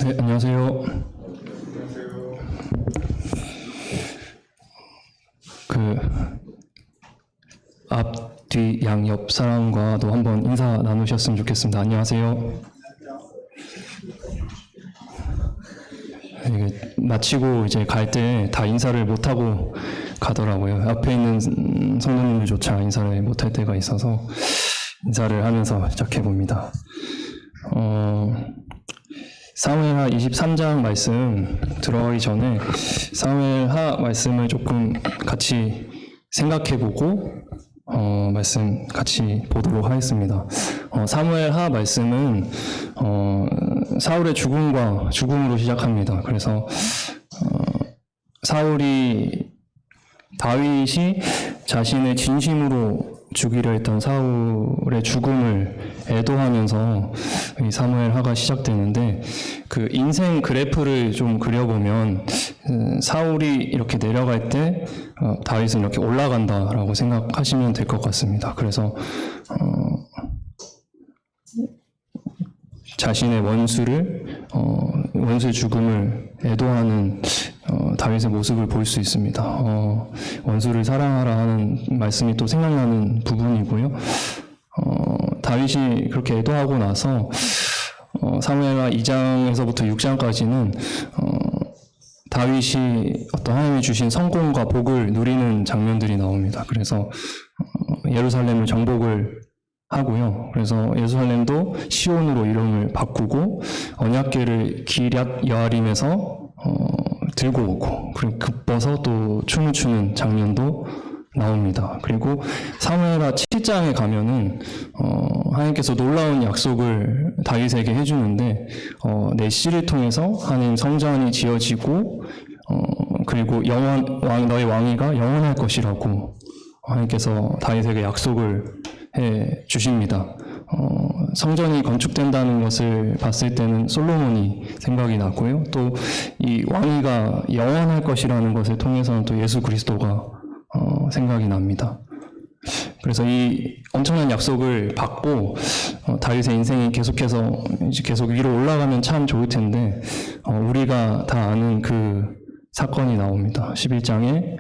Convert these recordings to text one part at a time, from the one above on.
네, 안녕하세요. 앞뒤 양옆 사람과도 한번 인사 나누셨으면 좋겠습니다. 안녕하세요. 이게 마치고 이제 갈 때 다 인사를 못 하고 가더라고요. 앞에 있는 성도님들조차 인사를 못 할 때가 있어서 인사를 하면서 시작해 봅니다. 사무엘하 23장 말씀 들어가기 전에 사무엘하 말씀을 조금 같이 생각해보고 말씀 같이 보도록 하겠습니다. 사무엘하 말씀은 사울의 죽음으로 시작합니다. 그래서 다윗이 자신의 진심으로 죽이려 했던 사울의 죽음을 애도하면서 이 사무엘하가 시작되는데, 그 인생 그래프를 좀 그려보면 사울이 이렇게 내려갈 때 다윗은 이렇게 올라간다라고 생각하시면 될 것 같습니다. 그래서 자신의 원수의 죽음을 애도하는 다윗의 모습을 볼 수 있습니다. 원수를 사랑하라 하는 말씀이 또 생각나는 부분이고요. 다윗이 그렇게 애도하고 나서 사무엘하 2장에서부터 6장까지는 다윗이 어떤 하나님이 주신 성공과 복을 누리는 장면들이 나옵니다. 그래서 예루살렘을 정복을 하고요. 그래서 예루살렘도 시온으로 이름을 바꾸고 언약궤를 기럇 여아림에서 들고 오고, 그리고 급버서 또 춤을 추는 장면도 나옵니다. 그리고 사무엘하 7장에 가면은 하나님께서 놀라운 약속을 다윗에게 해주는데, 내 씨를 통해서 하나님 성전이 지어지고 그리고 너의 왕위가 영원할 것이라고 하나님께서 다윗에게 약속을 해 주십니다. 성전이 건축된다는 것을 봤을 때는 솔로몬이 생각이 나고요. 또 이 왕위가 영원할 것이라는 것을 통해서는 또 예수 그리스도가 생각이 납니다. 그래서 이 엄청난 약속을 받고 다윗의 인생이 계속해서 이제 계속 위로 올라가면 참 좋을 텐데, 우리가 다 아는 그 사건이 나옵니다. 11장에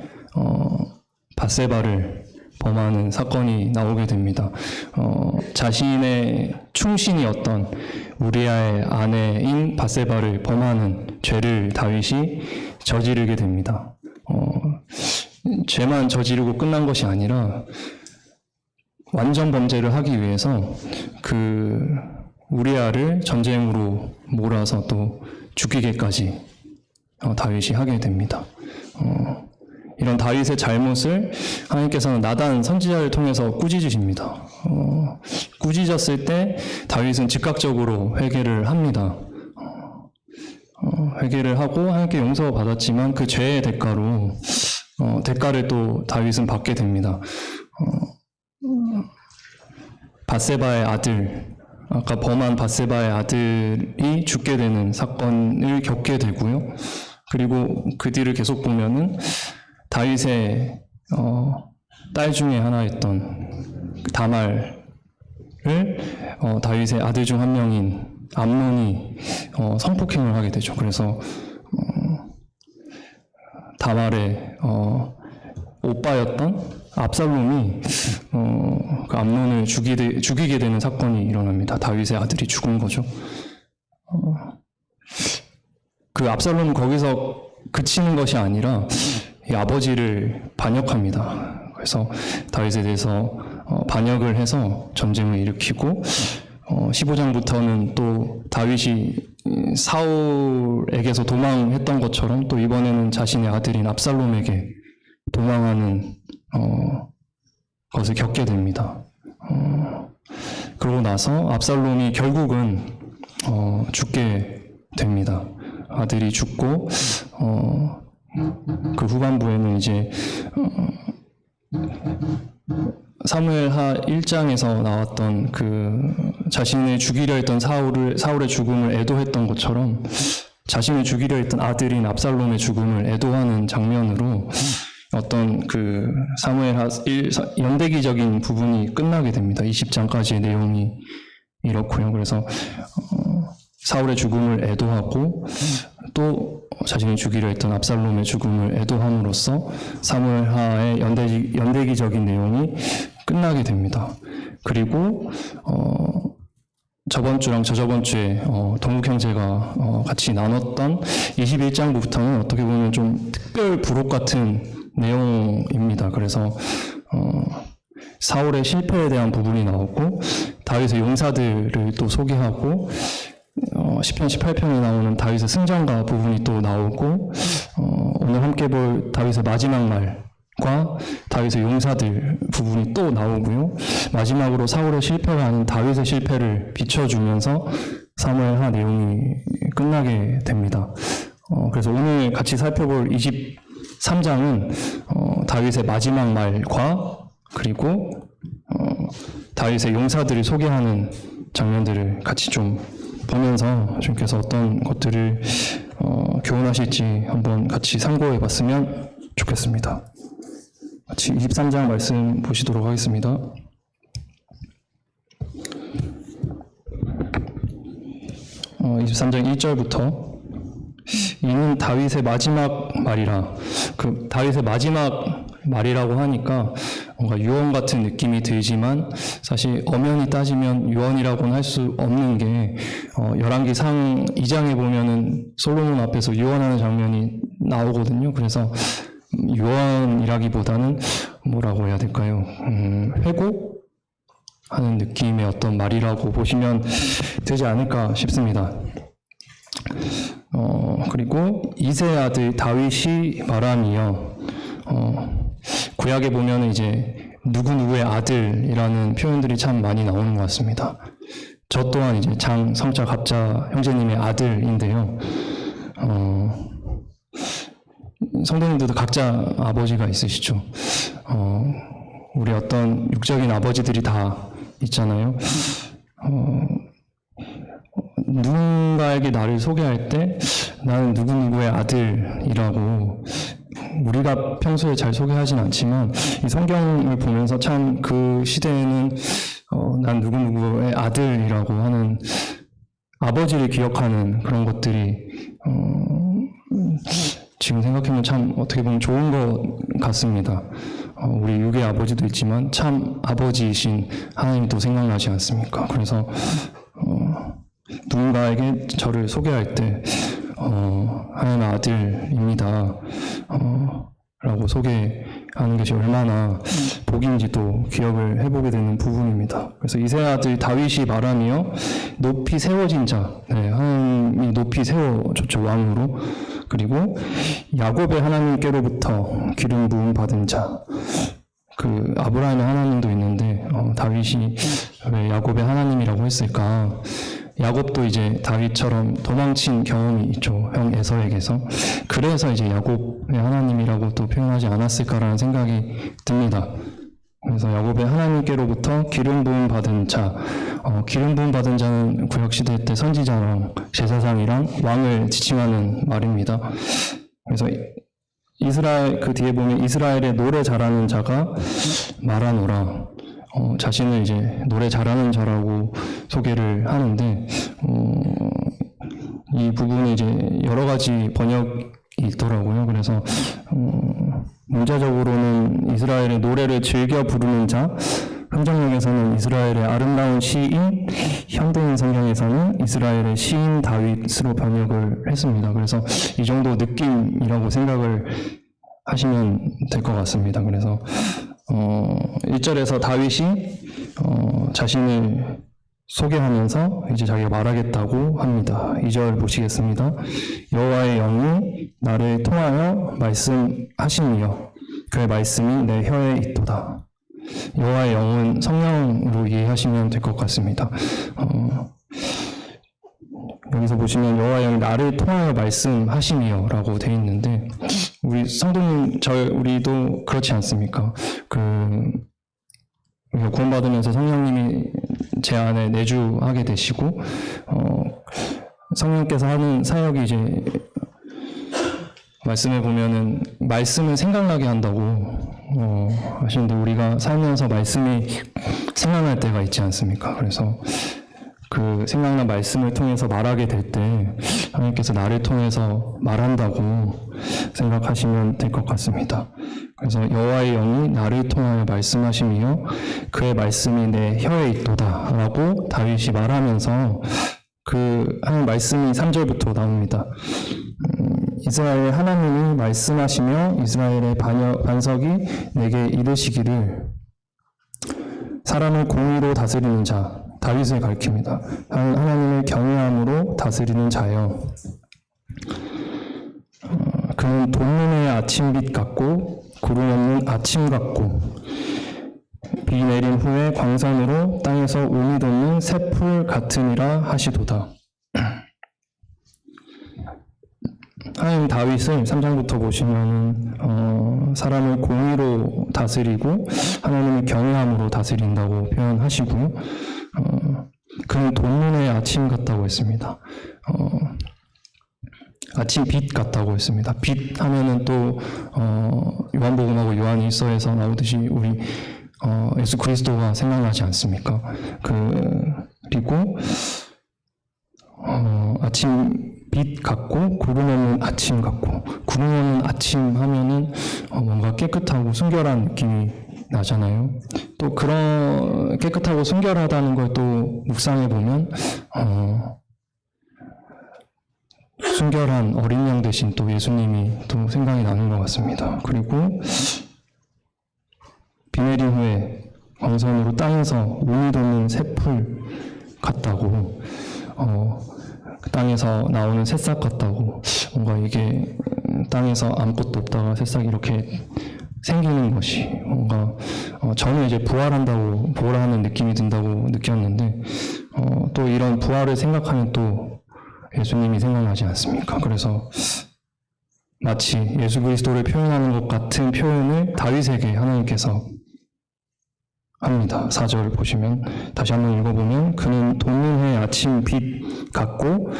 밧세바를 범하는 사건이 나오게 됩니다. 자신의 충신이었던 우리아의 아내인 밧세바를 범하는 죄를 다윗이 저지르게 됩니다. 죄만 저지르고 끝난 것이 아니라 완전 범죄를 하기 위해서 그 우리아를 전쟁으로 몰아서 또 죽이게까지 다윗이 하게 됩니다. 이런 다윗의 잘못을 하나님께서는 나단 선지자를 통해서 꾸짖으십니다. 꾸짖었을 때 다윗은 즉각적으로 회개를 합니다. 회개를 하고 하나님께 용서 받았지만 그 죄의 대가로 대가를 또 다윗은 받게 됩니다. 밧세바의 아들, 아까 범한 밧세바의 아들이 죽게 되는 사건을 겪게 되고요. 그리고 그 뒤를 계속 보면은 다윗의 딸 중에 하나였던 다말을 다윗의 아들 중 한 명인 암논이 성폭행을 하게 되죠. 그래서 다말의 오빠였던 압살롬이 그 암논을 죽이게 되는 사건이 일어납니다. 다윗의 아들이 죽은 거죠. 그 압살롬은 거기서 그치는 것이 아니라 이 아버지를 반역합니다. 그래서 다윗에 대해서 반역을 해서 전쟁을 일으키고, 15장부터는 또 다윗이 사울에게서 도망했던 것처럼 또 이번에는 자신의 아들인 압살롬에게 도망하는 것을 겪게 됩니다. 그러고 나서 압살롬이 결국은 죽게 됩니다. 아들이 죽고 그 후반부에는 이제 사무엘하 1장에서 나왔던 그 자신을 죽이려 했던 사울의 죽음을 애도했던 것처럼 자신을 죽이려 했던 아들인 압살롬의 죽음을 애도하는 장면으로 어떤 그 사무엘하 1 연대기적인 부분이 끝나게 됩니다. 20장까지의 내용이 이렇고요. 그래서 사울의 죽음을 애도하고 또 자신이 죽이려 했던 압살롬의 죽음을 애도함으로써 사무엘하의 연대기적인 내용이 끝나게 됩니다. 그리고 저번 주랑 저저번 주에 동국 형제가 같이 나눴던 21장부터는 어떻게 보면 좀 특별 부록 같은 내용입니다. 그래서 사울의 실패에 대한 부분이 나오고 다윗의 용사들을 또 소개하고 시편 18편에 나오는 다윗의 승전가 부분이 또 나오고 오늘 함께 볼 다윗의 마지막 말과 다윗의 용사들 부분이 또 나오고요. 마지막으로 사울의 실패가 아닌 다윗의 실패를 비춰주면서 사무엘하 내용이 끝나게 됩니다. 그래서 오늘 같이 살펴볼 23장은 다윗의 마지막 말과 그리고 다윗의 용사들을 소개하는 장면들을 같이 좀 보면서 주님께서 어떤 것들을 교훈하실지 한번 같이 참고해 봤으면 좋겠습니다. 같이 23장 말씀 보시도록 하겠습니다. 어, 23장 1절부터 이는 다윗의 마지막 말이라. 그 다윗의 마지막 말이라고 하니까 뭔가 유언 같은 느낌이 들지만 사실 엄연히 따지면 유언이라고는 할 수 없는 게 열왕기상 2장에 보면은 솔로몬 앞에서 유언하는 장면이 나오거든요. 그래서 유언이라기보다는 뭐라고 해야 될까요? 회고하는 느낌의 어떤 말이라고 보시면 되지 않을까 싶습니다. 그리고 이새의 아들 다윗이 말하니여. 구약에 보면 이제 누구누구의 아들이라는 표현들이 참 많이 나오는 것 같습니다. 저 또한 이제 장, 성자, 갑자 형제님의 아들인데요. 성도님들도 각자 아버지가 있으시죠. 우리 어떤 육적인 아버지들이 다 있잖아요. 누군가에게 나를 소개할 때 나는 누구누구의 아들이라고 우리가 평소에 잘 소개하진 않지만 이 성경을 보면서 참 그 시대에는 난 누구누구의 아들이라고 하는 아버지를 기억하는 그런 것들이 지금 생각해보면 참 어떻게 보면 좋은 것 같습니다. 우리 육의 아버지도 있지만 참 아버지이신 하나님이 또 생각나지 않습니까? 그래서 누군가에게 저를 소개할 때 하나님의 아들입니다. 라고 소개하는 것이 얼마나 복인지도 기억을 해보게 되는 부분입니다. 그래서 이새의 아들 다윗이 말하며 높이 세워진 자, 하나님이 높이 세워줬죠, 왕으로. 그리고 야곱의 하나님께로부터 기름 부음 받은 자, 그 아브라함의 하나님도 있는데 다윗이 왜 야곱의 하나님이라고 했을까? 야곱도 이제 다윗처럼 도망친 경험이 있죠. 형 에서에게서. 그래서 이제 야곱의 하나님이라고 또 표현하지 않았을까라는 생각이 듭니다. 그래서 야곱의 하나님께로부터 기름 부음 받은 자, 기름 부음 받은 자는 구약시대 때 선지자랑 제사장이랑 왕을 지칭하는 말입니다. 그래서 이스라엘, 그 뒤에 보면 이스라엘의 노래 잘하는 자가 말하노라. 자신을 이제 노래 잘하는 자라고 소개를 하는데, 이 부분이 이제 여러 가지 번역이 있더라고요. 그래서, 문자적으로는 이스라엘의 노래를 즐겨 부르는 자, 흥정역에서는 이스라엘의 아름다운 시인, 현대인 성경에서는 이스라엘의 시인 다윗으로 번역을 했습니다. 그래서 이 정도 느낌이라고 생각을 하시면 될 것 같습니다. 그래서 1절에서 다윗이 자신을 소개하면서 이제 자기가 말하겠다고 합니다. 2절 보시겠습니다. 여호와의 영이 나를 통하여 말씀하시니여 그의 말씀이 내 혀에 있도다. 여호와의 영은 성령으로 이해하시면 될 것 같습니다. 여기서 보시면 여호와의 영이 나를 통하여 말씀하시니여라고 되어 있는데 우리 성도님, 우리도 그렇지 않습니까? 우리가 구원받으면서 성령님이 제 안에 내주하게 되시고 성령께서 하는 사역이 이제 말씀을 보면은 말씀을 생각나게 한다고 하시는데 우리가 살면서 말씀이 생각날 때가 있지 않습니까? 그래서 그 생각난 말씀을 통해서 말하게 될 때 하나님께서 나를 통해서 말한다고 생각하시면 될 것 같습니다. 그래서 여호와의 영이 나를 통하여 말씀하시며 그의 말씀이 내 혀에 있도다라고 다윗이 말하면서 그 하나님 말씀이 3절부터 나옵니다. 이스라엘 하나님이 말씀하시며 이스라엘의 반석이 내게 이르시기를 사람을 공의로 다스리는 자, 다윗을 가리킵니다. 하나님을 경외함으로 다스리는 자여. 그는 돋는 아침빛 같고 구름 없는 아침 같고 비 내린 후에 광선으로 땅에서 운이 돋는 새풀 같으니라 하시도다. 하나님 다윗을 3장부터 보시면 사람을 공의로 다스리고 하나님을 경외함으로 다스린다고 표현하시고요. 그는 돋는 아침 같다고 했습니다. 아침 빛 같다고 했습니다. 빛 하면은 또 요한복음하고 요한일서에서 나오듯이 우리 예수 그리스도가 생각나지 않습니까? 그리고 아침 빛 같고 구름 없는 아침 같고 구름 없는 아침 하면은 뭔가 깨끗하고 순결한 느낌이 나잖아요. 또 그런 깨끗하고 순결하다는 걸 또 묵상해 보면 순결한 어린 양 대신 또 예수님이 또 생각이 나는 것 같습니다. 그리고 비 내린 후에 광선으로 땅에서 운이 돋는 새풀 같다고 그 땅에서 나오는 새싹 같다고 뭔가 이게 땅에서 아무것도 없다가 새싹이 이렇게 생기는 것이 뭔가 저는 이제 부활하는 느낌이 든다고 느꼈는데 또 이런 부활을 생각하면 또 예수님이 생각나지 않습니까? 그래서 마치 예수 그리스도를 표현하는 것 같은 표현을 다윗에게 하나님께서 합니다. 4절 보시면 다시 한번 읽어보면 그는 돋는 해 아침 빛 같고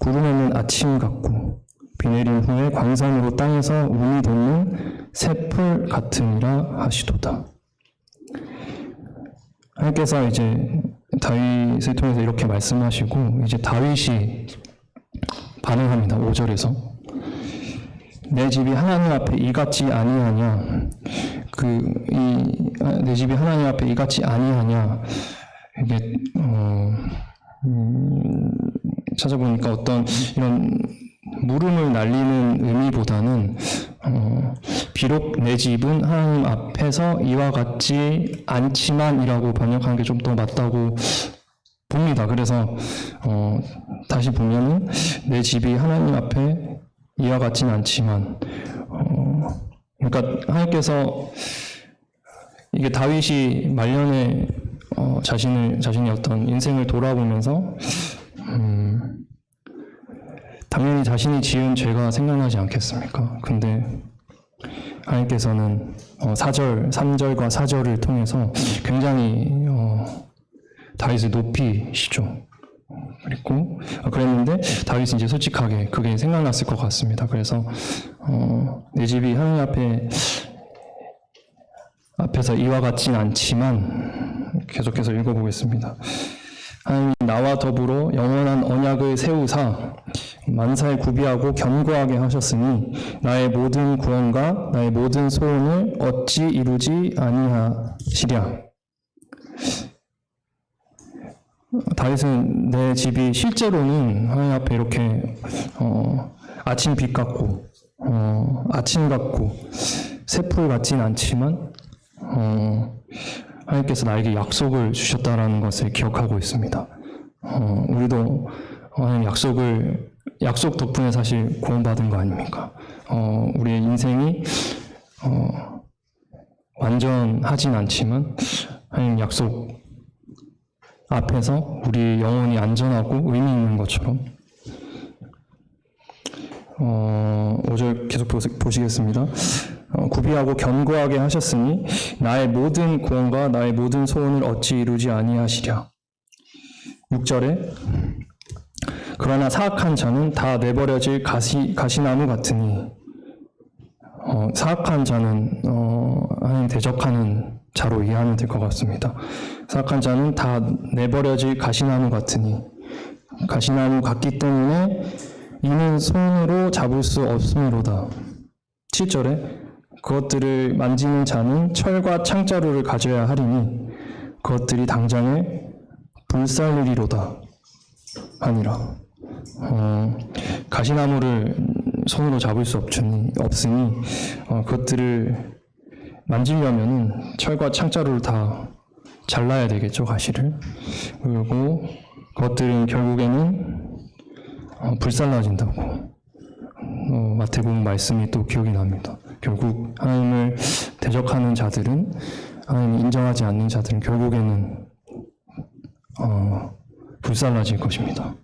구름 없는 아침 같고 비 내린 후에 광선으로 땅에서 운이 돋는 새풀 같으니라 하시도다. 하나님께서 이제 다윗을 통해서 이렇게 말씀하시고 이제 다윗이 반응합니다. 5절에서 내 집이 하나님 앞에 이같이 아니하냐 내 집이 하나님 앞에 이같이 아니하냐 이게 찾아보니까 어떤 이런 물음을 날리는 의미보다는 비록 내 집은 하나님 앞에서 이와 같지 않지만이라고 번역한 게 좀 더 맞다고 봅니다. 그래서 다시 보면은 내 집이 하나님 앞에 이와 같지는 않지만 그러니까 하나님께서 이게 다윗이 말년에 자신의 어떤 인생을 돌아보면서 당연히 자신이 지은 죄가 생각나지 않겠습니까? 근데 하나님께서는 3절과 4절을 통해서 굉장히 다윗을 높이시죠. 그리고 그랬는데 다윗은 이제 솔직하게 그게 생각났을 것 같습니다. 그래서 내 집이 하나님 앞에서 이와 같진 않지만 계속해서 읽어보겠습니다. 하나님이 나와 더불어 영원한 언약을 세우사 만사에 구비하고 견고하게 하셨으니 나의 모든 구원과 나의 모든 소원을 어찌 이루지 아니하시랴. 다윗은 내 집이 실제로는 하나님 앞에 이렇게 아침 빛 같고 아침 같고 새풀 같진 않지만 하나님께서 나에게 약속을 주셨다라는 것을 기억하고 있습니다. 우리도 하나님 약속 덕분에 사실 구원받은 거 아닙니까? 우리의 인생이 완전하진 않지만 하나님 약속 앞에서 우리 영혼이 안전하고 의미 있는 것처럼 5절 계속 보시겠습니다. 구비하고 견고하게 하셨으니 나의 모든 구원과 나의 모든 소원을 어찌 이루지 아니하시랴. 6절에 그러나 사악한 자는 다 내버려질 가시나무 같으니 사악한 자는 하나님 대적하는 자로 이해하면 될 것 같습니다. 사악한 자는 다 내버려질 가시나무 같으니 가시나무 같기 때문에 이는 손으로 잡을 수 없음이로다. 7절에 그것들을 만지는 자는 철과 창자루를 가져야 하리니 그것들이 당장에 불살르리로다 하니라. 가시나무를 손으로 잡을 수 없으니 그것들을 만지려면은 철과 창자루를 다 잘라야 되겠죠, 가시를. 그리고 그것들은 결국에는 불살라진다고 마태복음 말씀이 또 기억이 납니다. 결국 하나님을 대적하는 자들은, 하나님을 인정하지 않는 자들은 결국에는 불살라질 것입니다.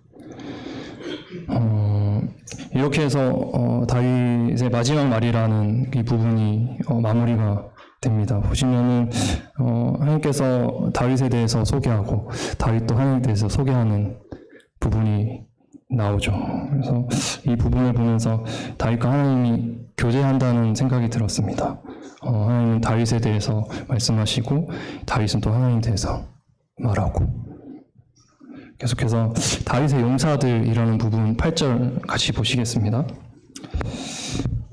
이렇게 해서 다윗의 마지막 말이라는 이 부분이 마무리가 됩니다. 보시면은 하나님께서 다윗에 대해서 소개하고 다윗도 하나님에 대해서 소개하는 부분이 나오죠. 그래서 이 부분을 보면서 다윗과 하나님이 교제한다는 생각이 들었습니다. 하나님은 다윗에 대해서 말씀하시고 다윗은 또 하나님에 대해서 말하고. 계속해서 다윗의 용사들이라는 부분 8절 같이 보시겠습니다.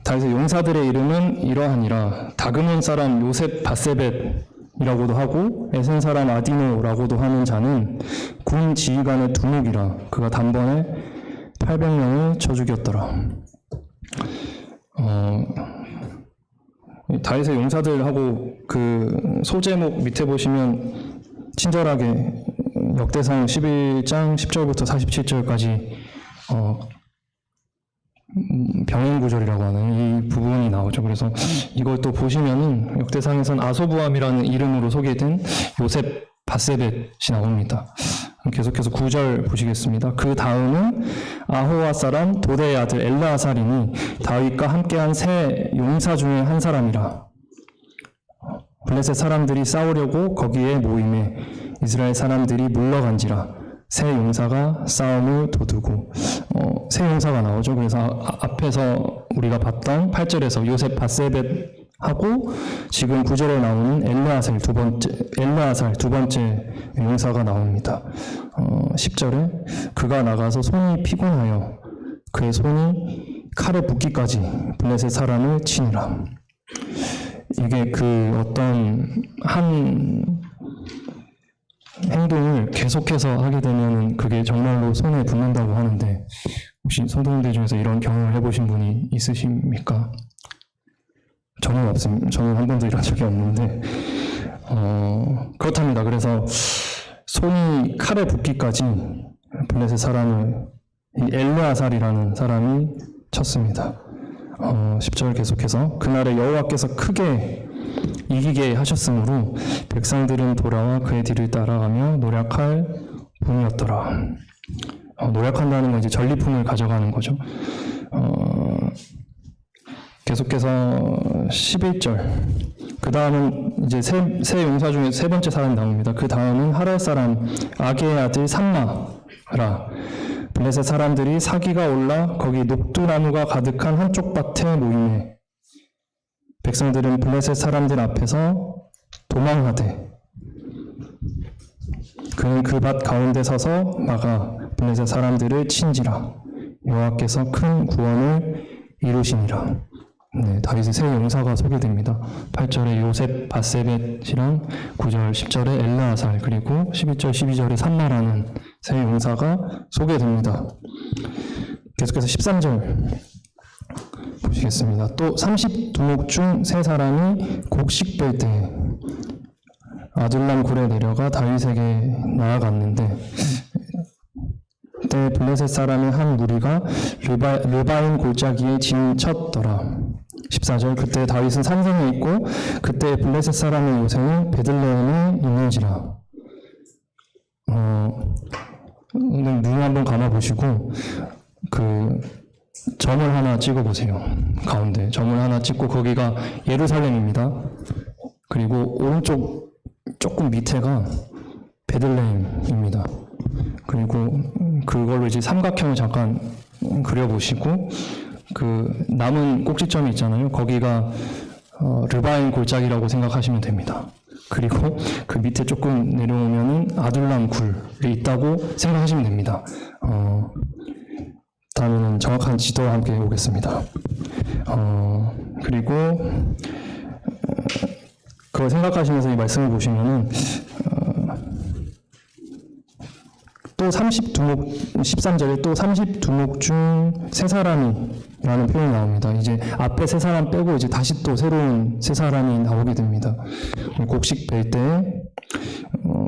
다윗의 용사들의 이름은 이러하니라. 다그몬 사람 요셉 바세벳이라고도 하고 에센 사람 아디노라고도 하는 자는 군 지휘관의 두목이라. 그가 단번에 800명을 쳐 죽였더라. 다윗의 용사들하고 그 소제목 밑에 보시면 친절하게 역대상 11장 10절부터 47절까지 병행구절이라고 하는 이 부분이 나오죠. 그래서 이걸 또 보시면은 역대상에선 아소부암이라는 이름으로 소개된 요셉 바세벳이 나옵니다. 계속해서 9절 보시겠습니다. 그 다음은 아호와 사람 도대의 아들 엘라아살이니 다윗과 함께한 세 용사 중에 한 사람이라. 블레셋 사람들이 싸우려고 거기에 모임에 이스라엘 사람들이 물러간지라. 세 용사가 싸움을 도두고 세 용사가 나오죠. 그래서 앞에서 우리가 봤던 8절에서 요셉 바세벳하고 지금 9절에 나오는 엘르아살 두 번째 용사가 나옵니다. 10절에 그가 나가서 손이 피곤하여 그의 손이 칼에 붓기까지 블레셋 사람을 치니라. 이게 그 어떤 한 행동을 계속해서 하게 되면 그게 정말로 손에 붙는다고 하는데 혹시 성도님들 중에서 이런 경험을 해보신 분이 있으십니까? 저는 없습니다. 저는 한 번도 이런 적이 없는데 그렇답니다. 그래서 손이 칼에 붓기까지 블레셋 사람을 엘르아살이라는 사람이 쳤습니다. 10절 계속해서 그날에 여호와께서 크게 이기게 하셨으므로 백성들은 돌아와 그의 뒤를 따라가며 노략할 뿐이었더라. 노략한다는 건 이제 전리품을 가져가는 거죠. 계속해서 11절. 그 다음은 이제 세 용사 중에 세 번째 사람이 나옵니다. 그 다음은 하랄 사람 아게의 아들 삼마라. 블레셋 사람들이 사기가 올라 거기 녹두나무가 가득한 한쪽 밭에 모이매 백성들은 블레셋 사람들 앞에서 도망하되 그는 그 밭 가운데 서서 막아 블레셋 사람들을 친지라. 여호와께서 큰 구원을 이루시니라. 네, 다윗의 세 용사가 소개됩니다. 8절에 요셉 바세벳이랑 9절 10절에 엘라아살 그리고 11절 12절에 삼마라는 세 용사가 소개됩니다. 계속해서 13절 보시겠습니다. 또 30두목 중 세 사람이 곡식 뺄 때 아둘람 굴에 내려가 다윗에게 나아갔는데 그때 블레셋 사람의 한 무리가 르바임 골짜기에 진쳤더라. 14절 그때 다윗은 산성에 있고 그때 블레셋 사람의 요새는 베들레헴에 있는지라. 눈 한번 감아 보시고 그 점을 하나 찍어 보세요. 가운데 점을 하나 찍고 거기가 예루살렘입니다. 그리고 오른쪽 조금 밑에가 베들레헴입니다. 그리고 그걸로 이제 삼각형을 잠깐 그려보시고 그 남은 꼭지점이 있잖아요. 거기가 르바임 골짜기라고 생각하시면 됩니다. 그리고 그 밑에 조금 내려오면은 아둘람 굴이 있다고 생각하시면 됩니다. 다음에는 정확한 지도와 함께 오겠습니다. 그리고 그걸 생각하시면서 이 말씀을 보시면은 또 13절에 또 32목 중 세 사람이라는 표현이 나옵니다. 이제 앞에 세 사람 빼고 이제 다시 또 새로운 세 사람이 나오게 됩니다. 곡식 뺄 때,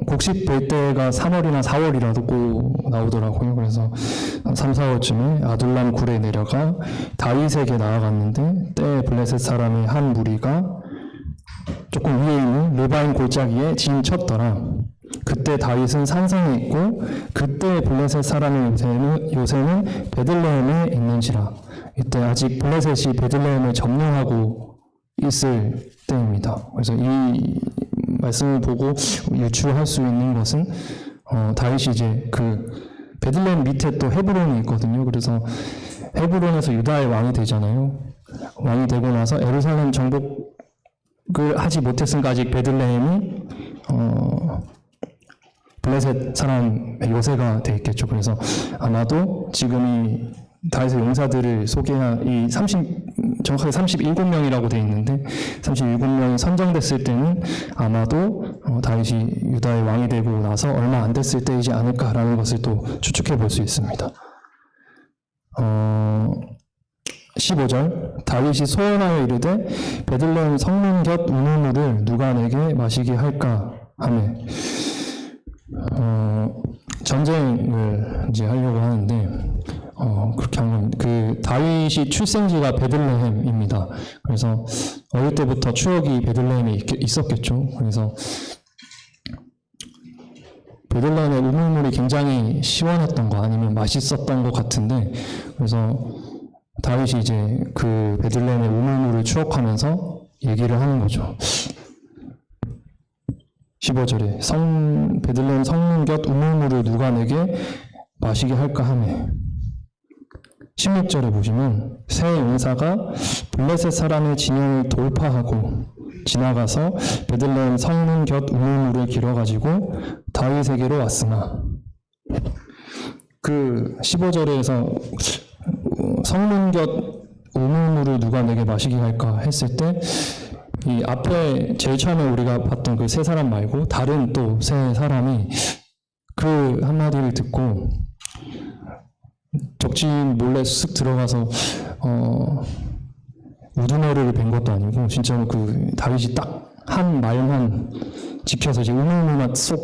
곡식 뺄 때가 3월이나 4월이라고 나오더라고요. 그래서 3, 4월쯤에 아둘람 굴에 내려가 다윗에게 나아갔는데 때에 블레셋 사람의 한 무리가 조금 위에 있는 르바임 골짜기에 진쳤더라. 그때 다윗은 산성에 있고 그때 블레셋 사람의 요새는 베들레헴에 있는지라. 이때 아직 블레셋이 베들레헴을 점령하고 있을 때입니다. 그래서 이 말씀을 보고 유추할 수 있는 것은 다윗이 이제 그 베들레헴 밑에 또 헤브론이 있거든요. 그래서 헤브론에서 유다의 왕이 되잖아요. 왕이 되고 나서 예루살렘 정복을 하지 못했으니까 아직 베들레헴이 블레셋 사람 요새가 돼 있겠죠. 그래서 아마도 지금 이 다윗의 용사들을 소개한 정확하게 37명이라고 돼 있는데 37명이 선정됐을 때는 아마도 다윗이 유다의 왕이 되고 나서 얼마 안 됐을 때이지 않을까라는 것을 또 추측해 볼 수 있습니다. 15절 다윗이 소원하여 이르되 베들레헴 성문 곁 우물물을 누가 내게 마시게 할까 하며 전쟁을 이제 하려고 하는데 그렇게 하면 그 다윗이 출생지가 베들레헴입니다. 그래서 어릴 때부터 추억이 베들레헴에 있었겠죠. 그래서 베들레헴의 우물물이 굉장히 시원했던 거 아니면 맛있었던 것 같은데 그래서 다윗이 이제 그 베들레헴의 우물물을 추억하면서 얘기를 하는 거죠. 15절에 베들레헴 성문 곁 우물물을 누가 내게 마시게 할까 하며 16절에 보시면 새 용사가 블레셋 사람의 진영을 돌파하고 지나가서 베들레헴 성문 곁 우물물을 길어가지고 다윗에게로 왔으나 그 15절에서 성문 곁 우물물을 누가 내게 마시게 할까 했을 때 이 앞에 제일 처음에 우리가 봤던 그 세 사람 말고 다른 또 세 사람이 그 한마디를 듣고 적진 몰래 쓱 들어가서 우두머리를 벤 것도 아니고 진짜로 그 다윗이 딱 한 말만 지켜서 이제 우물물만 쏙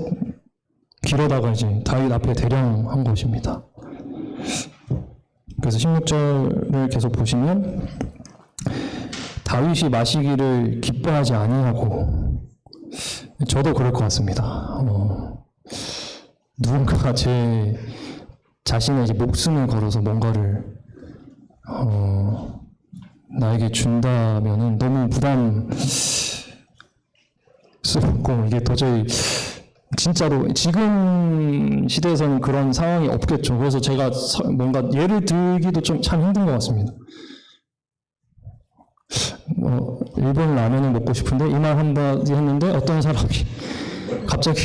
길어다가 이제 다윗 앞에 대령한 것입니다. 그래서 16절을 계속 보시면 다윗이 마시기를 기뻐하지 아니하고 저도 그럴 것 같습니다. 누군가가 제 자신의 이제 목숨을 걸어서 뭔가를 나에게 준다면은 너무 부담스럽고 이게 도저히 진짜로 지금 시대에서는 그런 상황이 없겠죠. 그래서 제가 뭔가 예를 들기도 좀 참 힘든 것 같습니다. 일본 라면을 먹고 싶은데 이 말 한마디 했는데 어떤 사람이 갑자기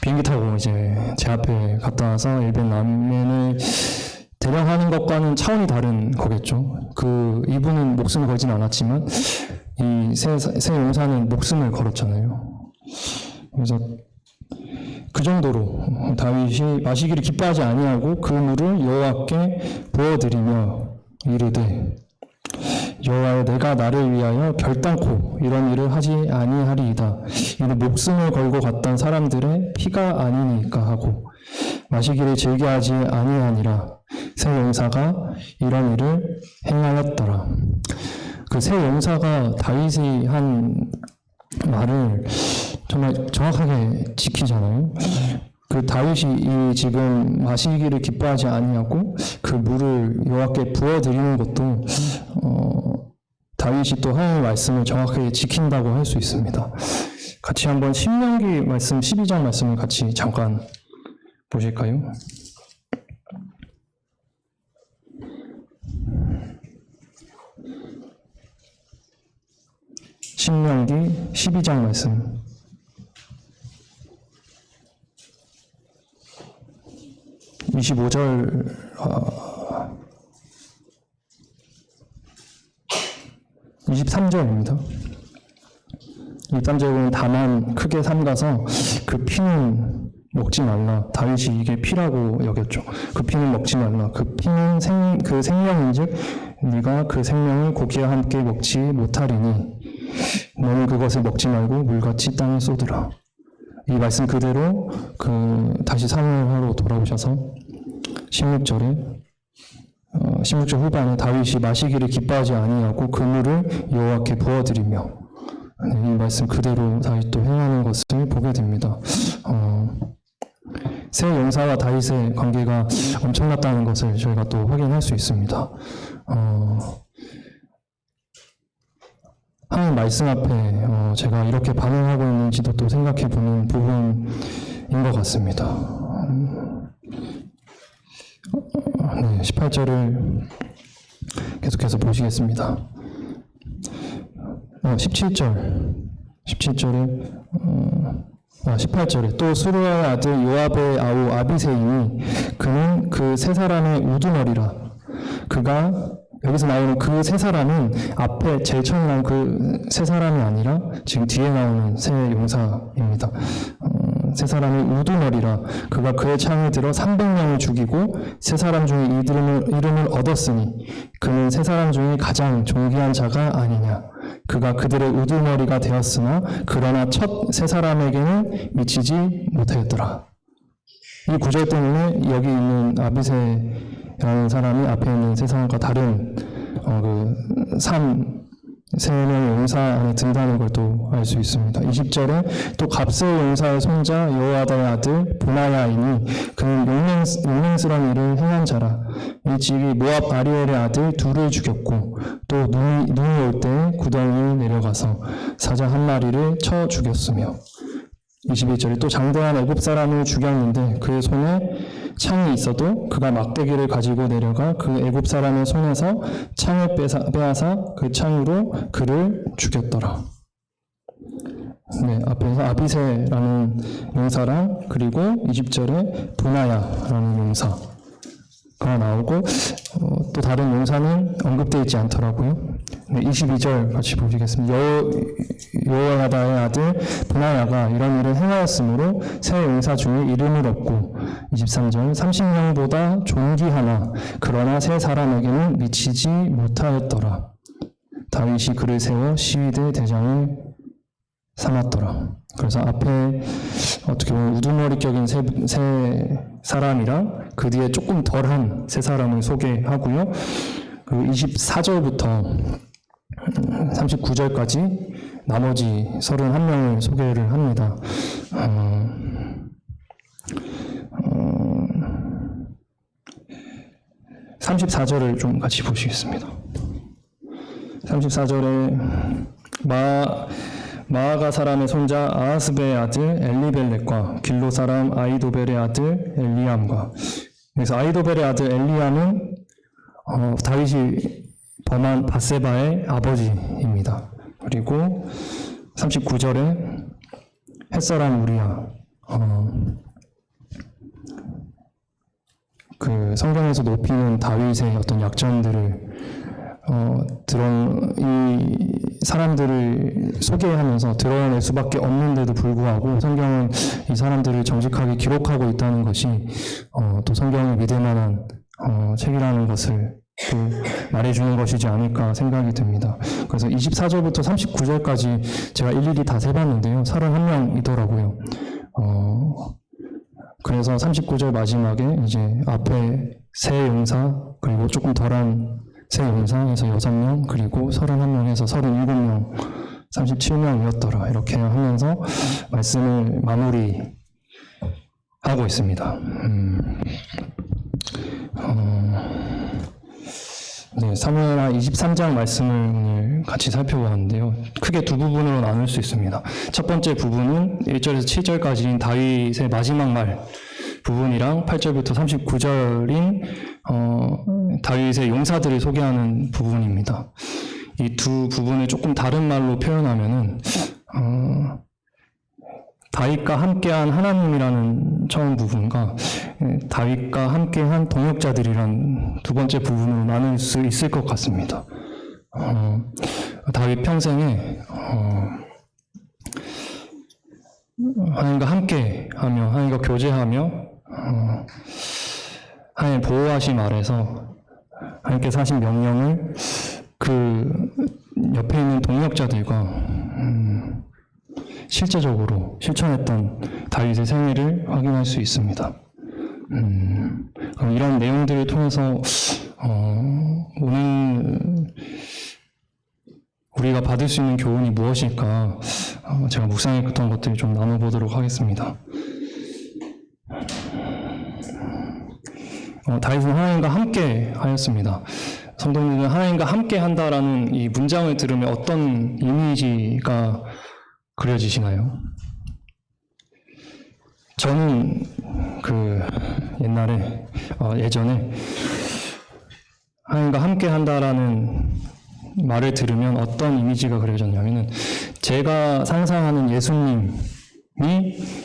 비행기 타고 이제 제 앞에 갔다 와서 일본 라면을 대령하는 것과는 차원이 다른 거겠죠. 이분은 목숨을 걸진 않았지만 이 새 용사는 목숨을 걸었잖아요. 그래서 그 정도로 다윗이 마시기를 기뻐하지 아니하고 그 물을 여호와께 부어드리며 이르되 여호와여 내가 나를 위하여 결단코 이런 일을 하지 아니하리이다. 이는 목숨을 걸고 갔던 사람들의 피가 아니니까 하고 마시기를 즐겨하지 아니하니라. 새 용사가 이런 일을 행하였더라. 그 새 용사가 다윗이 한 말을 정말 정확하게 지키잖아요. 그 다윗이 지금 마시기를 기뻐하지 아니하고 그 물을 여호와께 부어드리는 것도 다윗이 또 하나님의 말씀을 정확하게 지킨다고 할 수 있습니다. 같이 한번 신명기 말씀 12장 말씀을 같이 잠깐 보실까요? 신명기 12장 말씀 25절 23절입니다. 23절은 다만 크게 삼가서 그 피는 먹지 말라. 다윗이 이게 피라고 여겼죠. 그 피는 먹지 말라. 그 피는 그 생명인즉 네가 그 생명을 고기와 함께 먹지 못하리니 너는 그것을 먹지 말고 물같이 땅에 쏟으라. 이 말씀 그대로 다시 사무엘하러 돌아오셔서 16절 후반에 다윗이 마시기를 기뻐하지 아니하고 그 물을 여호와께 부어드리며, 이 말씀 그대로 다윗 또 행하는 것을 보게 됩니다. 새 용사와 다윗의 관계가 엄청났다는 것을 저희가 또 확인할 수 있습니다. 하나님 말씀 앞에 제가 이렇게 반응하고 있는지도 또 생각해 보는 부분인 것 같습니다. 네, 18절을 계속해서 보시겠습니다. 18절에 또 수르야의 아들 요압의 아우 아비새이니 그는 그 세 사람의 우두머리라. 그가 여기서 나오는 그 세 사람은 앞에 제일 처음에 나온 그 세 사람이 아니라 지금 뒤에 나오는 세 용사입니다. 세 사람이 우두머리라. 그가 그의 창에 들어 300명을 죽이고 세 사람 중에 이름을 얻었으니 그는 세 사람 중에 가장 존귀한 자가 아니냐. 그가 그들의 우두머리가 되었으나 그러나 첫 세 사람에게는 미치지 못하였더라. 이 구절 때문에 여기 있는 아비새라는 사람이 앞에 있는 세 사람과 다른 세 명의 용사 안에 든다는 걸 또 알 수 있습니다. 20절에 또 갑세 용사의 손자 여호야다의 아들 보나야이니 그는 용맹스러운 일을 행한 자라. 이 집이 모압 아리엘의 아들 둘을 죽였고 또 눈이 올 때 구덩이에 내려가서 사자 한 마리를 쳐 죽였으며, 21절에 또 장대한 애굽 사람을 죽였는데 그의 손에 창이 있어도 그가 막대기를 가지고 내려가 그 애굽 사람의 손에서 창을 빼앗아 그 창으로 그를 죽였더라. 네, 앞에서 아비새라는 용사랑 그리고 20절에 보나야라는 용사가 나오고 또 다른 용사는 언급되어 있지 않더라고요. 네, 22절 같이 보시겠습니다. 여호야다의 아들 보나야가 이런 일을 행하였으므로 세 용사 중에 이름을 얻고, 23절 30명보다 존귀하나 그러나 세 사람에게는 미치지 못하였더라. 다윗이 그를 세워 시위대 대장을 삼았더라. 그래서 앞에 어떻게 보면 우두머리격인 세 사람이랑 그 뒤에 조금 덜한 세 사람을 소개하고요. 그 24절부터 39절까지 나머지 31명을 소개를 합니다. 34절을 좀 같이 보시겠습니다. 34절에 마아가 사람의 손자 아하스베의 아들 엘리벨렉과 길로 사람 아히도벨의 아들 엘리암과, 그래서 아히도벨의 아들 엘리암은 다윗이 범한 밧세바의 아버지입니다. 그리고 39절에 햇사람 우리야, 그 성경에서 높이는 다윗의 어떤 약점들을 이 사람들을 소개하면서 드러낼 수밖에 없는데도 불구하고 성경은 이 사람들을 정직하게 기록하고 있다는 것이 또 성경을 믿을 만한 책이라는 것을 또 말해주는 것이지 않을까 생각이 듭니다. 그래서 24절부터 39절까지 제가 일일이 다 세봤는데요. 31명이더라고요. 그래서 39절 마지막에 이제 앞에 세 용사 그리고 조금 덜한 세 용사에서 6명 그리고 31명에서 37명 37명이었더라 이렇게 하면서 말씀을 마무리하고 있습니다. 네, 사무엘하 23장 말씀을 오늘 같이 살펴보았는데요. 크게 두 부분으로 나눌 수 있습니다. 첫 번째 부분은 1절에서 7절까지인 다윗의 마지막 말 부분이랑 8절부터 39절인 다윗의 용사들을 소개하는 부분입니다. 이 두 부분을 조금 다른 말로 표현하면은 다윗과 함께한 하나님이라는 처음 부분과 다윗과 함께한 동역자들이란 두 번째 부분으로 나눌 수 있을 것 같습니다. 다윗 평생에 하나님과 함께하며 하나님과 교제하며 하나님 보호하심 아래서 하나님께서 하신 명령을 그 옆에 있는 동역자들과 실제적으로 실천했던 다윗의 생애를 확인할 수 있습니다. 이런 내용들을 통해서 오늘 우리가 받을 수 있는 교훈이 무엇일까 제가 묵상했던 것들을 좀 나눠보도록 하겠습니다. 다윗은 하나님과 함께 하였습니다. 성도님들은 하나님과 함께 한다라는 이 문장을 들으면 어떤 이미지가 그려지시나요? 저는 예전에 하나님과 함께 한다라는 말을 들으면 어떤 이미지가 그려졌냐면은 제가 상상하는 예수님이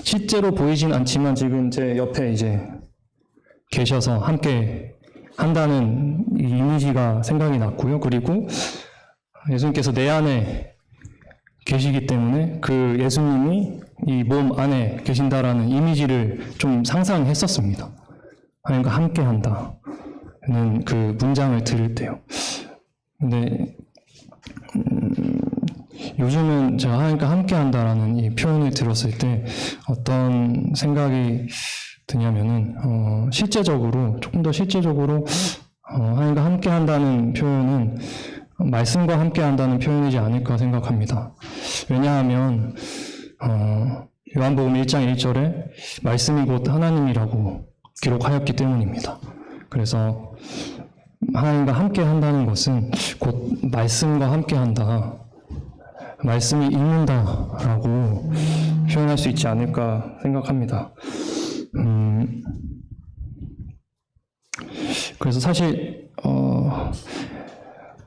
실제로 보이진 않지만 지금 제 옆에 이제 계셔서 함께 한다는 이 이미지가 생각이 났고요. 그리고 예수님께서 내 안에 계시기 때문에 그 예수님이 이 몸 안에 계신다라는 이미지를 좀 상상했었습니다. 하나님과 함께 한다는 그 문장을 들을 때요. 근데 요즘은 제가 하나님과 함께 한다라는 이 표현을 들었을 때 어떤 생각이 드냐면은 실제적으로 조금 더 실제적으로 하나님과 함께 한다는 표현은 말씀과 함께 한다는 표현이지 않을까 생각합니다. 왜냐하면 요한복음 1장 1절에 말씀이 곧 하나님이라고 기록하였기 때문입니다. 그래서 하나님과 함께 한다는 것은 곧 말씀과 함께 한다, 말씀이 읽는다라고 표현할 수 있지 않을까 생각합니다. 그래서 사실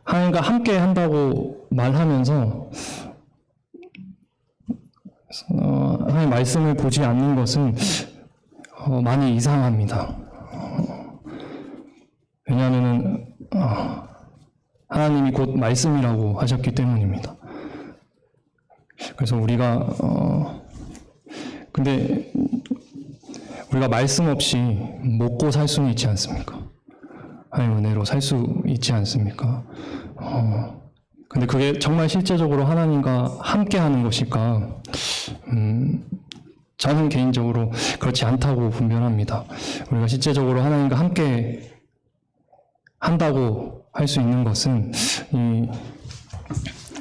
하나님과 함께 한다고 말하면서 하나님의 말씀을 보지 않는 것은 많이 이상합니다. 왜냐하면 하나님이 곧 말씀이라고 하셨기 때문입니다. 그래서 근데 우리가 말씀 없이 먹고 살 수는 있지 않습니까? 하나님의 은혜로 살 수 있지 않습니까? 근데 그게 정말 실제적으로 하나님과 함께 하는 것일까? 저는 개인적으로 그렇지 않다고 분별합니다. 우리가 실제적으로 하나님과 함께 한다고 할 수 있는 것은 이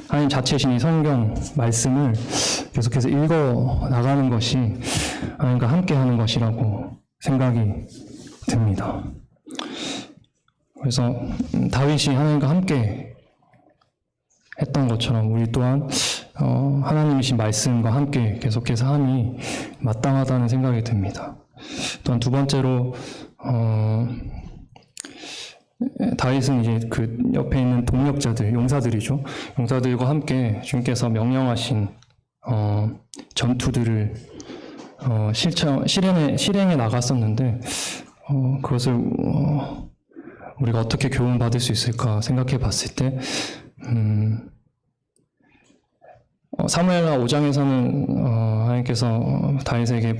하나님 자체이신 이 성경 말씀을 계속해서 읽어 나가는 것이 하나님과 함께 하는 것이라고 생각이 듭니다. 그래서 다윗이 하나님과 함께 했던 것처럼 우리 또한 하나님이신 말씀과 함께 계속해서 함이 마땅하다는 생각이 듭니다. 또한 두 번째로 다윗은 이제 그 옆에 있는 동역자들, 용사들이죠. 용사들과 함께 주님께서 명령하신 전투들을 실행해 나갔었는데 그것을 우리가 어떻게 교훈받을 수 있을까 생각해 봤을 때 사무엘하 5장에서는 하나님께서 다윗에게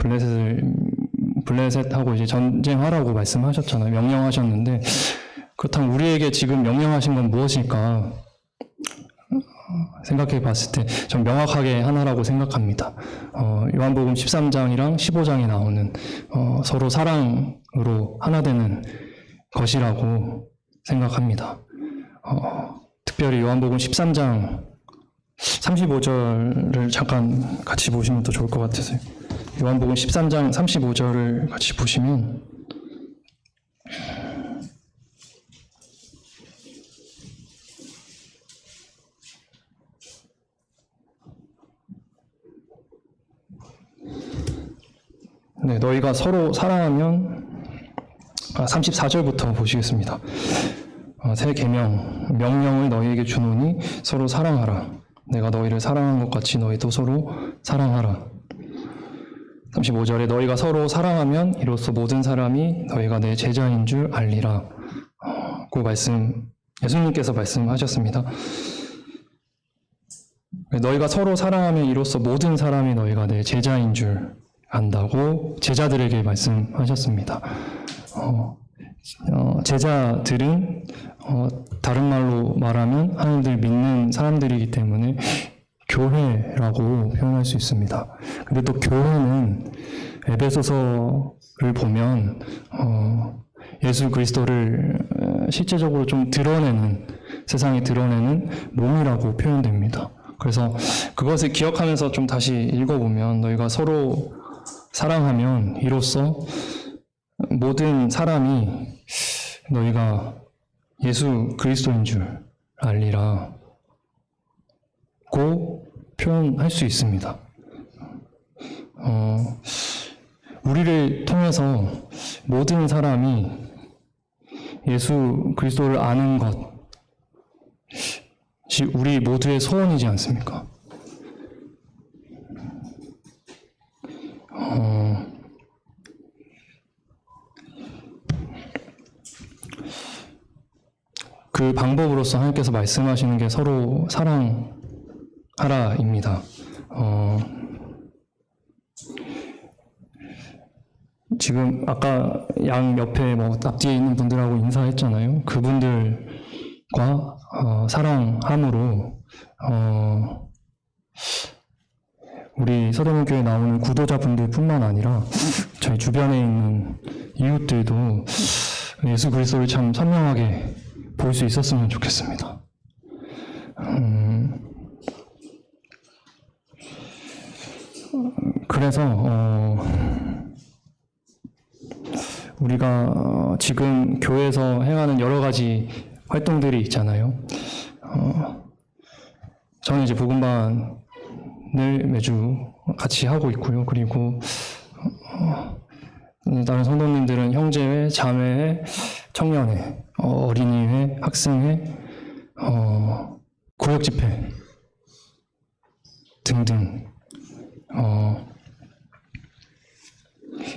블레셋하고 이제 전쟁하라고 말씀하셨잖아요. 명령하셨는데 그렇다면 우리에게 지금 명령하신 건 무엇일까 생각해 봤을 때 전 명확하게 하나라고 생각합니다. 요한복음 13장이랑 15장에 나오는 서로 사랑으로 하나 되는 것이라고 생각합니다. 특별히 요한복음 13장 35절을 잠깐 같이 보시면 더 좋을 것 같아서요. 요한복음 13장 35절을 같이 보시면 네, 너희가 서로 사랑하면 34절부터 보시겠습니다. 새 계명, 명령을 너희에게 주노니 서로 사랑하라. 내가 너희를 사랑한 것 같이 너희도 서로 사랑하라. 35절에 너희가 서로 사랑하면 이로써 모든 사람이 너희가 내 제자인 줄 알리라. 그 말씀 예수님께서 말씀하셨습니다. 너희가 서로 사랑하면 이로써 모든 사람이 너희가 내 제자인 줄 안다고 제자들에게 말씀하셨습니다. 제자들은 다른 말로 말하면 하나님을 믿는 사람들이기 때문에 교회라고 표현할 수 있습니다. 근데 또 교회는 에베소서를 보면 예수 그리스도를 실제적으로 좀 드러내는, 세상에 드러내는 몸이라고 표현됩니다. 그래서 그것을 기억하면서 좀 다시 읽어보면 너희가 서로 사랑하면 이로써 모든 사람이 너희가 예수 그리스도인 줄 알리라 고 표현할 수 있습니다. 우리를 통해서 모든 사람이 예수 그리스도를 아는 것이 우리 모두의 소원이지 않습니까? 그 방법으로서 하나님께서 말씀하시는 게 서로 사랑하라입니다. 지금 아까 양 옆에 앞뒤에 있는 분들하고 인사했잖아요. 그분들과 사랑함으로 우리 서대문교회 나오는 구도자분들뿐만 아니라 저희 주변에 있는 이웃들도 예수 그리스도를 참 선명하게 볼 수 있었으면 좋겠습니다. 그래서 우리가 지금 교회에서 행하는 여러 가지 활동들이 있잖아요. 저는 이제 복음반을 매주 같이 하고 있고요. 그리고 다른 성도님들은 형제회, 자매회, 청년회, 어린이회, 학생회, 구역집회 등등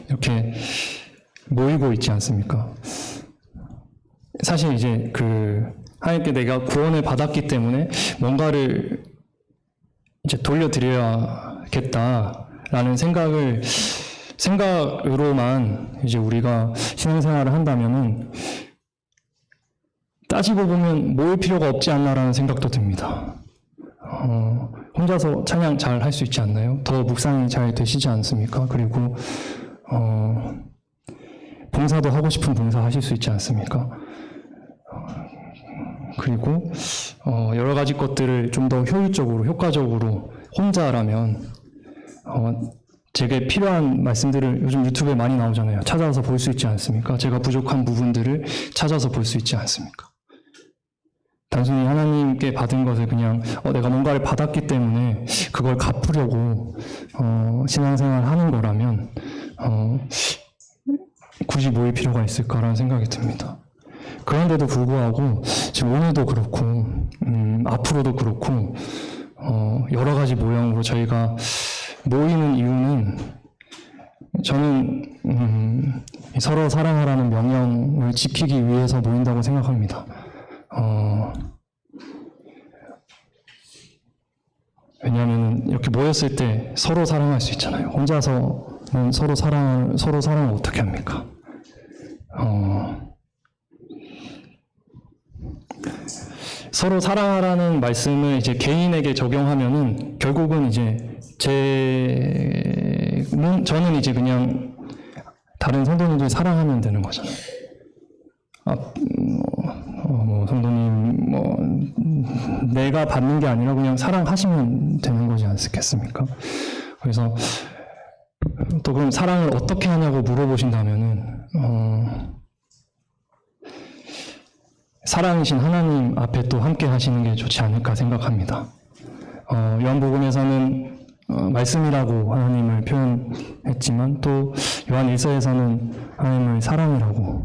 이렇게 모이고 있지 않습니까? 사실 이제 하나님께 내가 구원을 받았기 때문에 뭔가를 이제 돌려드려야겠다라는 생각으로만 이제 우리가 신앙생활을 한다면은 따지고 보면 모일 필요가 없지 않나라는 생각도 듭니다. 혼자서 찬양 잘 할 수 있지 않나요? 더 묵상이 잘 되시지 않습니까? 그리고 봉사도 하고 싶은 봉사 하실 수 있지 않습니까? 그리고 여러 가지 것들을 좀 더 효율적으로, 효과적으로 혼자라면 제게 필요한 말씀들을 요즘 유튜브에 많이 나오잖아요. 찾아서 볼 수 있지 않습니까? 제가 부족한 부분들을 찾아서 볼 수 있지 않습니까? 단순히 하나님께 받은 것을 그냥 내가 뭔가를 받았기 때문에 그걸 갚으려고 신앙생활 하는 거라면 굳이 모일 필요가 있을까라는 생각이 듭니다. 그런데도 불구하고 지금 오늘도 그렇고 앞으로도 그렇고 여러 가지 모양으로 저희가 모이는 이유는 저는 서로 사랑하라는 명령을 지키기 위해서 모인다고 생각합니다. 왜냐하면 이렇게 모였을 때 서로 사랑할 수 있잖아요. 혼자서는 서로 사랑을 어떻게 합니까? 서로 사랑하라는 말씀을 이제 개인에게 적용하면은 결국은 이제 저는 이제 그냥 다른 성도님들 사랑하면 되는 거잖아요. 성도님, 내가 받는 게 아니라 그냥 사랑하시면 되는 거지 않겠습니까? 그래서 또 그럼 사랑을 어떻게 하냐고 물어보신다면은, 사랑이신 하나님 앞에 또 함께 하시는 게 좋지 않을까 생각합니다. 요한복음에서는 말씀이라고 하나님을 표현했지만 또 요한 1서에서는 하나님을 사랑이라고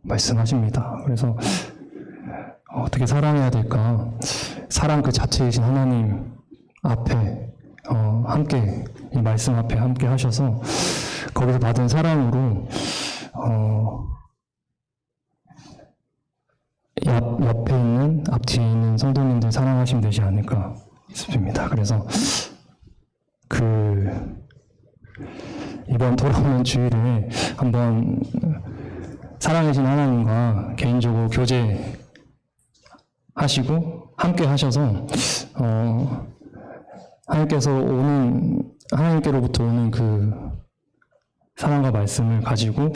말씀하십니다. 그래서 어떻게 사랑해야 될까? 사랑 그 자체이신 하나님 앞에 함께 이 말씀 앞에 함께 하셔서 거기서 받은 사랑으로 옆에 있는 앞뒤에 있는 성도님들 사랑하시면 되지 않을까 싶습니다. 그래서 이번 돌아오는 주일에 한번 사랑하신 하나님과 개인적으로 교제하시고 함께 하셔서 하나님께로부터 오는 그 사랑과 말씀을 가지고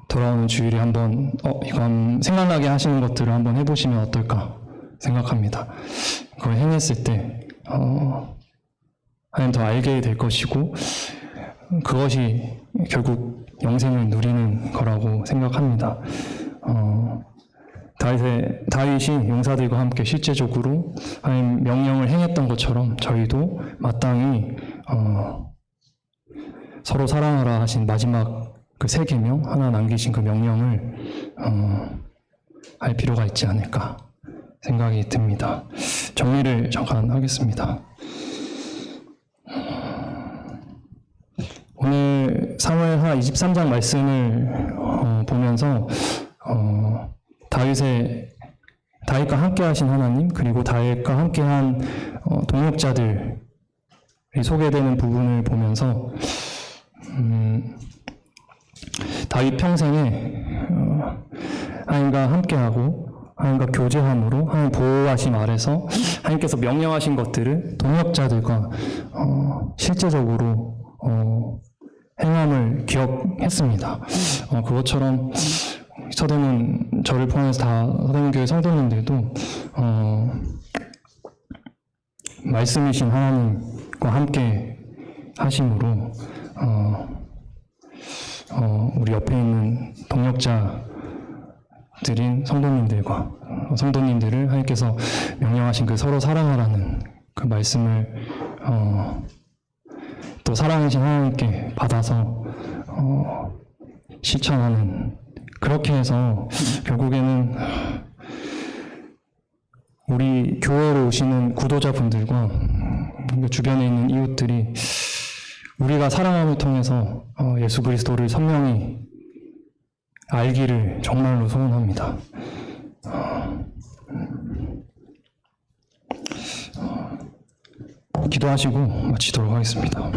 돌아오는 주일에 한번 이건 생각나게 하시는 것들을 한번 해보시면 어떨까 생각합니다. 그걸 행했을 때 하나님 더 알게 될 것이고 그것이 결국 영생을 누리는 거라고 생각합니다. 다윗이 용사들과 함께 실제적으로 하나님 명령을 행했던 것처럼 저희도 마땅히 서로 사랑하라 하신 마지막 그 세 계명 하나 남기신 그 명령을 할 필요가 있지 않을까 생각이 듭니다. 정리를 잠깐 하겠습니다. 오늘 사무엘하 23장 말씀을 보면서 다윗과 함께하신 하나님 그리고 다윗과 함께한 동역자들이 소개되는 부분을 보면서 다윗 평생에 하나님과 함께하고 하나님과 교제함으로 하나님 보호하심 아래서 하나님께서 명령하신 것들을 동역자들과 실제적으로 행함을 기억했습니다. 그것처럼 서대문 저를 포함해서 다 서대문교회 성도님들도 말씀이신 하나님과 함께 하심으로 우리 옆에 있는 동역자들인 성도님들을 하나님께서 명령하신 그 서로 사랑하라는 그 말씀을 또 사랑하신 하나님께 받아서 실천하는 그렇게 해서 결국에는 우리 교회로 오시는 구도자분들과 주변에 있는 이웃들이 우리가 사랑함을 통해서 예수 그리스도를 선명히 알기를 정말로 소원합니다. 기도하시고 마치도록 하겠습니다.